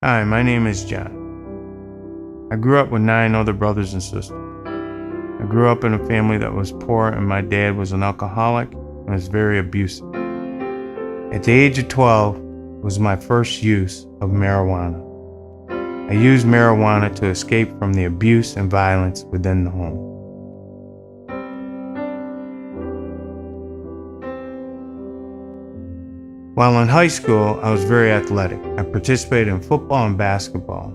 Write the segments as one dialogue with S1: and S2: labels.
S1: Hi, my name is John. I grew up with 9 other brothers and sisters. I grew up in a family that was poor, and my dad was an alcoholic and was very abusive. At the age of 12 was my first use of marijuana. I used marijuana to escape from the abuse and violence within the home. While in high school, I was very athletic. I participated in football and basketball.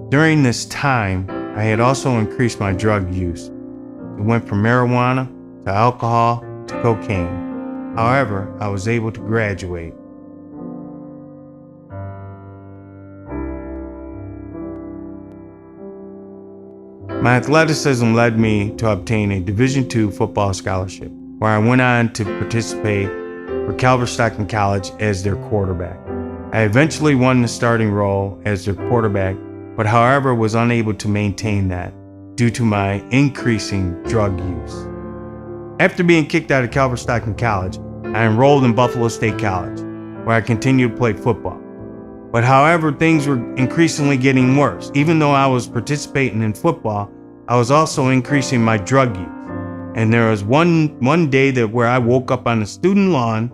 S1: During this time, I had also increased my drug use. It went from marijuana to alcohol to cocaine. However, I was able to graduate. My athleticism led me to obtain a Division II football scholarship, where I went on to participate for Galveston College as their quarterback. I eventually won the starting role as their quarterback, but however was unable to maintain that due to my increasing drug use. After being kicked out of Galveston College, I enrolled in Buffalo State College, where I continued to play football. But however, things were increasingly getting worse. Even though I was participating in football, I was also increasing my drug use. And there was one day where I woke up on the student lawn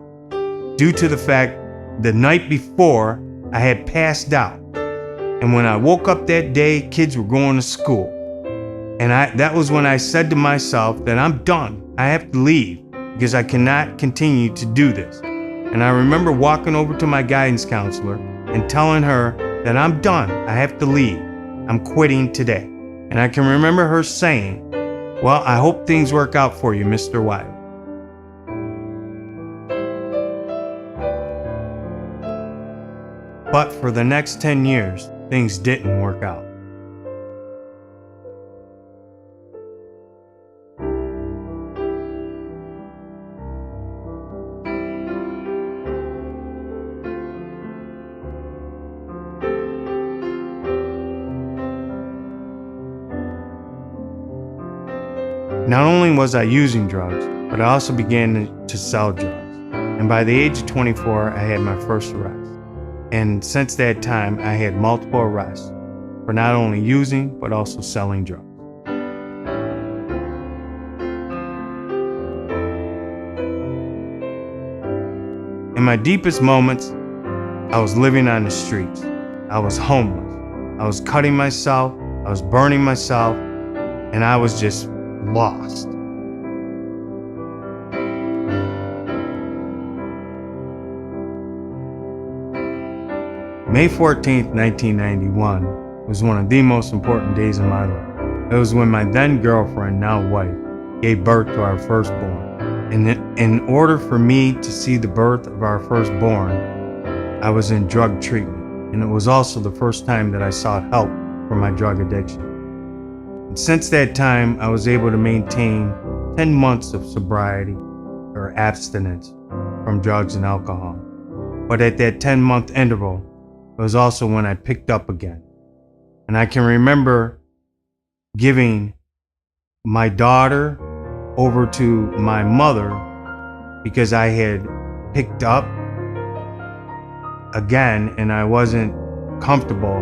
S1: due to the fact the night before I had passed out. And when I woke up that day, kids were going to school. And that was when I said to myself that I'm done. I have to leave because I cannot continue to do this. And I remember walking over to my guidance counselor and telling her that I'm done. I have to leave. I'm quitting today. And I can remember her saying, "Well, I hope things work out for you, Mr. Wiley." But for the next 10 years, things didn't work out. Not only was I using drugs, but I also began to sell drugs. And by the age of 24, I had my first arrest. And since that time, I had multiple arrests for not only using, but also selling drugs. In my deepest moments, I was living on the streets. I was homeless. I was cutting myself. I was burning myself. And I was just lost. May 14th, 1991 was one of the most important days of my life. It was when my then girlfriend, now wife, gave birth to our firstborn. And in order for me to see the birth of our firstborn, I was in drug treatment. And it was also the first time that I sought help for my drug addiction. And since that time, I was able to maintain 10 months of sobriety or abstinence from drugs and alcohol. But at that 10-month interval, it was also when I picked up again. And I can remember giving my daughter over to my mother because I had picked up again and I wasn't comfortable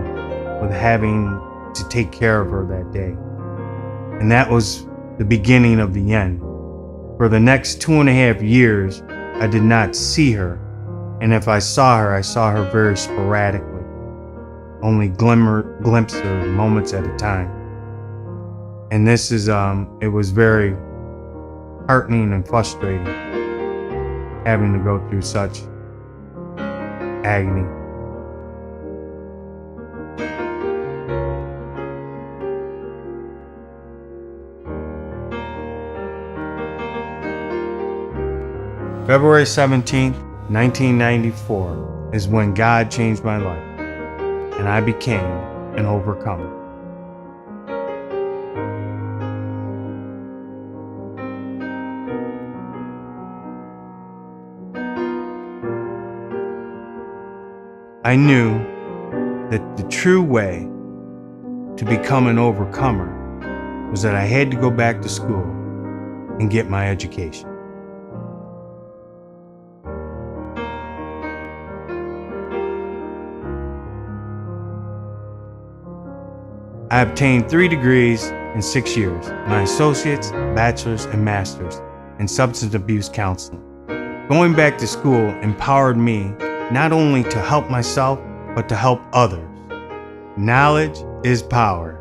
S1: with having to take care of her that day. And that was the beginning of the end. For the next 2.5 years, I did not see her. And if I saw her very sporadically, only glimpses or moments at a time. And this is, it was very heartening and frustrating having to go through such agony. February 17th, 1994 is when God changed my life, and I became an overcomer. I knew that the true way to become an overcomer was that I had to go back to school and get my education. I obtained 3 degrees in 6 years, my associates, bachelor's, and master's in substance abuse counseling. Going back to school empowered me not only to help myself, but to help others. Knowledge is power.